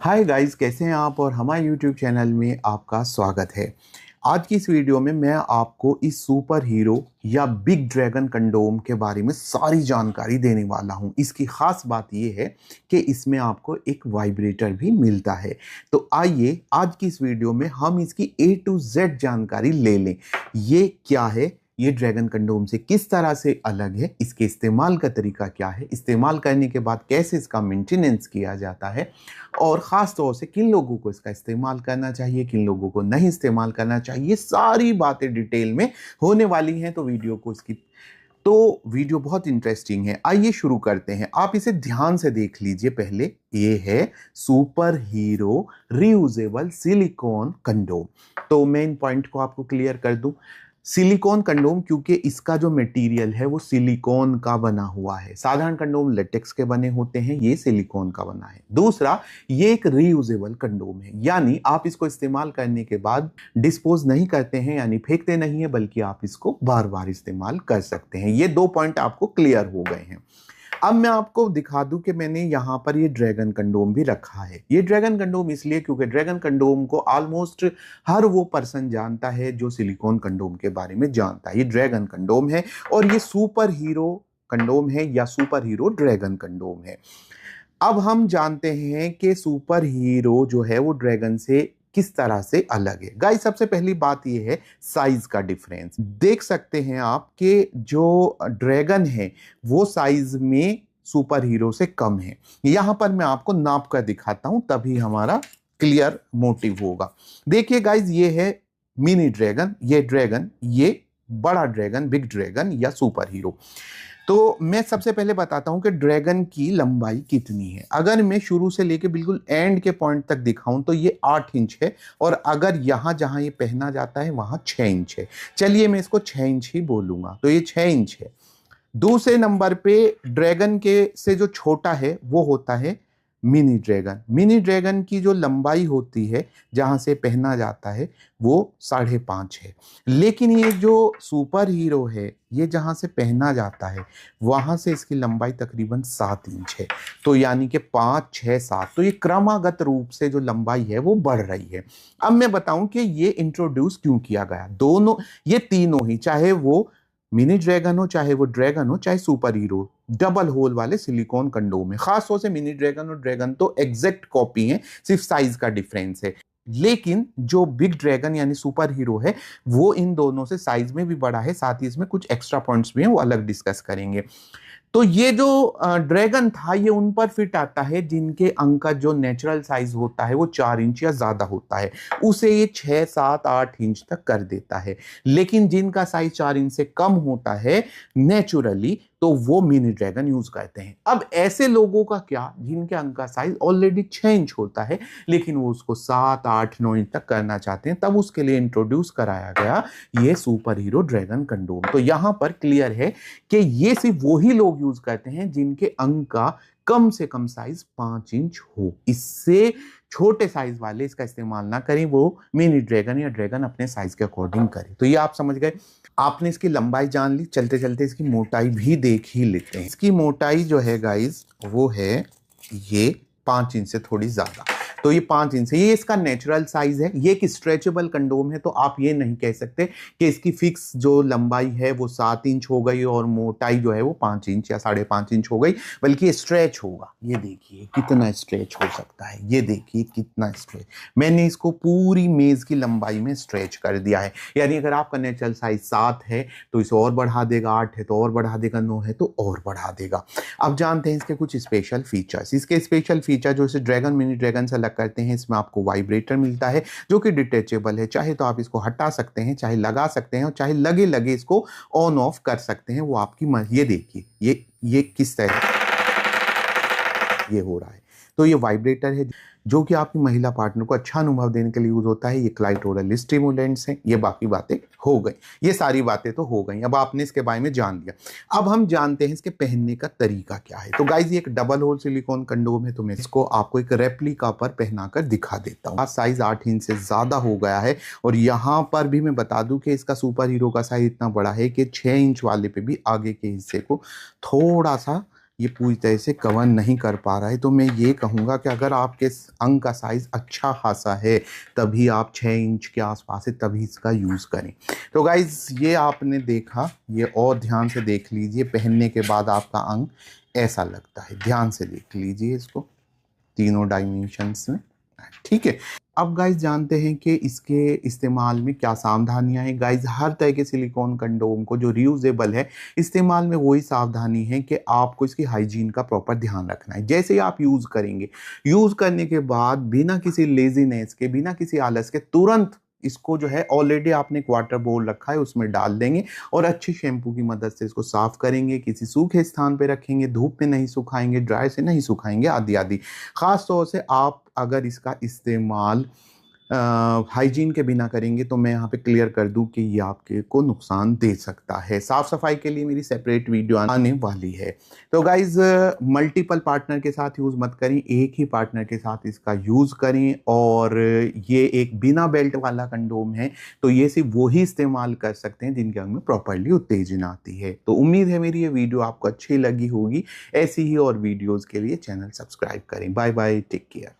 Hi guys, कैसे हैं आप। और हमारे यूट्यूब चैनल में आपका स्वागत है। आज की इस वीडियो में मैं आपको इस सुपर हीरो या बिग ड्रैगन कंडोम के बारे में सारी जानकारी देने वाला हूं। इसकी खास बात यह है कि इसमें आपको एक वाइब्रेटर भी मिलता है। तो आइए आज की इस वीडियो में हम इसकी A to Z जानकारी ले लें। ये क्या है, ये ड्रैगन कंडोम से किस तरह से अलग है, इसके इस्तेमाल का तरीका क्या है, इस्तेमाल करने के बाद कैसे इसका मेंटेनेंस किया जाता है, और ख़ास तौर से किन लोगों को इसका इस्तेमाल करना चाहिए, किन लोगों को नहीं इस्तेमाल करना चाहिए, सारी बातें डिटेल में होने वाली हैं। तो वीडियो बहुत इंटरेस्टिंग है। आइए शुरू करते हैं। आप इसे ध्यान से देख लीजिए। पहले ये है super hero reusable silicon condom. तो मैं इन पॉइंट को आपको क्लियर कर दूं। सिलिकॉन कंडोम क्योंकि इसका जो मटेरियल है वो सिलिकॉन का बना हुआ है। साधारण कंडोम लेटेक्स के बने होते हैं, ये सिलिकॉन का बना है। दूसरा, ये एक रीयूजेबल कंडोम है, यानी आप इसको इस्तेमाल करने के बाद डिस्पोज नहीं करते हैं, यानी फेंकते नहीं है, बल्कि आप इसको बार बार इस्तेमाल कर सकते हैं। ये दो पॉइंट आपको क्लियर हो गए हैं। अब मैं आपको दिखा दूं कि मैंने यहां पर ये ड्रैगन कंडोम भी रखा है। ये ड्रैगन कंडोम इसलिए क्योंकि ड्रैगन कंडोम को ऑलमोस्ट हर वो पर्सन जानता है जो सिलिकॉन कंडोम के बारे में जानता है। ये ड्रैगन कंडोम है और ये सुपर हीरो कंडोम है या सुपर हीरो ड्रैगन कंडोम है। अब हम जानते हैं कि सुपर हीरो जो है वो ड्रैगन से किस तरह से अलग है। गाइस, सबसे पहली बात यह है साइज का डिफरेंस। देख सकते हैं आप कि जो ड्रैगन है वो साइज में सुपर हीरो से कम है। यहां पर मैं आपको नाप कर दिखाता हूं, तभी हमारा क्लियर मोटिव होगा। देखिए गाइस, ये है मिनी ड्रैगन, ये ड्रैगन, ये बड़ा ड्रैगन, बिग ड्रैगन या सुपर हीरो। तो मैं सबसे पहले बताता हूं कि ड्रैगन की लंबाई कितनी है। अगर मैं शुरू से लेके बिल्कुल एंड के पॉइंट तक दिखाऊं तो ये 8 इंच है, और अगर यहां जहां ये पहना जाता है वहां 6 इंच है। चलिए मैं इसको 6 इंच ही बोलूंगा, तो ये 6 इंच है। दूसरे नंबर पे ड्रैगन के से जो छोटा है वो होता है मिनी ड्रैगन। मिनी ड्रैगन की जो लंबाई होती है जहां से पहना जाता है वो 5.5 है। लेकिन ये जो सुपर हीरो है, ये जहां से पहना जाता है वहां से इसकी लंबाई तकरीबन 7 इंच है। तो यानी कि 5, 6, 7, तो ये क्रमागत रूप से जो लंबाई है वो बढ़ रही है। अब मैं बताऊं कि ये इंट्रोड्यूस क्यों किया गया। दोनों, ये तीनों ही, चाहे वो मिनी ड्रैगन हो, चाहे वो ड्रैगन हो, चाहे सुपर हीरो, डबल होल वाले सिलिकॉन कंडोम है। खास तौर से मिनी ड्रैगन और ड्रैगन तो एग्जैक्ट कॉपी है, सिर्फ साइज का डिफरेंस है। लेकिन जो बिग ड्रैगन यानी सुपर हीरो है वो इन दोनों से साइज में भी बड़ा है। साथ ही इसमें कुछ एक्स्ट्रा पॉइंट्स भी हैं, वो अलग डिस्कस करेंगे। तो ये जो ड्रैगन था ये उन पर फिट आता है जिनके अंक का जो नेचुरल साइज होता है वो 4 इंच या ज्यादा होता है, उसे ये 6, 7, 8 इंच तक कर देता है। लेकिन जिनका साइज 4 इंच से कम होता है नेचुरली, तो वो मिनी ड्रैगन यूज करते हैं। अब ऐसे लोगों का क्या जिनके अंक का साइज ऑलरेडी 6 इंच होता है, लेकिन वो उसको 7, 8, 9 इंच तक करना चाहते हैं, तब उसके लिए इंट्रोड्यूस कराया गया ये सुपर हीरो ड्रैगन कंडोम। तो यहां पर क्लियर है कि ये सिर्फ वही लोग यूज करते हैं जिनके अंक का कम से कम साइज 5 इंच हो। इससे छोटे साइज वाले इसका इस्तेमाल ना करें, वो मिनी ड्रैगन या ड्रैगन अपने साइज के अकॉर्डिंग करें। तो ये आप समझ गए। आपने इसकी लंबाई जान ली, चलते चलते इसकी मोटाई भी देख ही लेते हैं। इसकी मोटाई जो है गाइस वो है ये 5 इंच से थोड़ी ज्यादा। तो ये 5 इंच है, ये इसका नेचुरल साइज है। ये एक स्ट्रेचेबल कंडोम है, तो आप ये नहीं कह सकते कि इसकी फिक्स जो लंबाई है वो 7 इंच हो गई और मोटाई जो है वो 5 इंच या 5.5 इंच हो गई, बल्कि स्ट्रेच होगा। ये देखिए कितना स्ट्रेच हो सकता है, ये देखिए कितना स्ट्रेच। मैंने इसको पूरी मेज की लंबाई में स्ट्रेच कर दिया है। यानी अगर आपका नेचुरल साइज 7 है तो इसे और बढ़ा देगा, 8 है तो और बढ़ा देगा, 9 है तो और बढ़ा देगा। अब जानते हैं इसके कुछ स्पेशल फीचर्स। इसके स्पेशल फीचर जो इसे ड्रैगन मिनी ड्रैगन से करते हैं, इसमें आपको वाइब्रेटर मिलता है जो कि डिटेचेबल है। चाहे तो आप इसको हटा सकते हैं, चाहे लगा सकते हैं, और चाहे लगे लगे इसको ऑन ऑफ कर सकते हैं, वो आपकी मर्जी। ये देखिए ये किस तरह ये हो रहा है। तो ये वाइब्रेटर है जो कि आपकी महिला पार्टनर को अच्छा अनुभव देने के लिए यूज होता है। ये क्लाइटोरल स्टिमुलेंट्स हैं। ये बाकी बातें हो गई, ये सारी बातें तो हो गई। अब आपने इसके बारे में जान लिया। अब हम जानते हैं इसके पहनने का तरीका क्या है। तो गाइस, ये एक डबल होल सिलिकॉन कंडोम है, तो मैं इसको आपको एक रेप्लिका पर पहनाकर दिखा देता हूँ। साइज 8 इंच से ज्यादा हो गया है, और यहाँ पर भी मैं बता दूं कि इसका सुपर हीरो का साइज इतना बड़ा है कि 6 इंच वाले पे भी आगे के हिस्से को थोड़ा सा ये पूरी तरह से कवर नहीं कर पा रहा है। तो मैं ये कहूँगा कि अगर आपके अंग का साइज़ अच्छा खासा है तभी आप 6 इंच के आसपास है तभी इसका यूज़ करें। तो गाइज़ ये आपने देखा, ये और ध्यान से देख लीजिए, पहनने के बाद आपका अंग ऐसा लगता है। ध्यान से देख लीजिए इसको तीनों डायमेंशंस में, ठीक है। अब गाइज जानते हैं कि इसके इस्तेमाल में क्या सावधानियां हैं। गाइज हर तरह के सिलिकॉन कंडोम को जो रियूजेबल है इस्तेमाल में वही सावधानी है कि आपको इसकी हाइजीन का प्रॉपर ध्यान रखना है। जैसे ही आप यूज़ करेंगे, यूज़ करने के बाद बिना किसी लेजीनेस के, बिना किसी आलस के तुरंत इसको जो है, ऑलरेडी आपने एक वाटर बोल रखा है उसमें डाल देंगे और अच्छी शैम्पू की मदद से इसको साफ करेंगे। किसी सूखे स्थान पे रखेंगे, धूप में नहीं सुखाएंगे, ड्राई से नहीं सुखाएंगे, आदि आदि। ख़ास तौर से आप अगर इसका इस्तेमाल हाइजीन के बिना करेंगे तो मैं यहाँ पे क्लियर कर दूं कि ये आपके को नुकसान दे सकता है। साफ़ सफाई के लिए मेरी सेपरेट वीडियो आने वाली है। तो गाइज़ मल्टीपल पार्टनर के साथ यूज़ मत करें, एक ही पार्टनर के साथ इसका यूज़ करें। और ये एक बिना बेल्ट वाला कंडोम है, तो ये सिर्फ वही इस्तेमाल कर सकते हैं जिनके अंग में प्रॉपरली उत्तेजना आती है। तो उम्मीद है मेरी ये वीडियो आपको अच्छी लगी होगी। ऐसी ही और वीडियोज़ के लिए चैनल सब्सक्राइब करें। Bye bye, take care.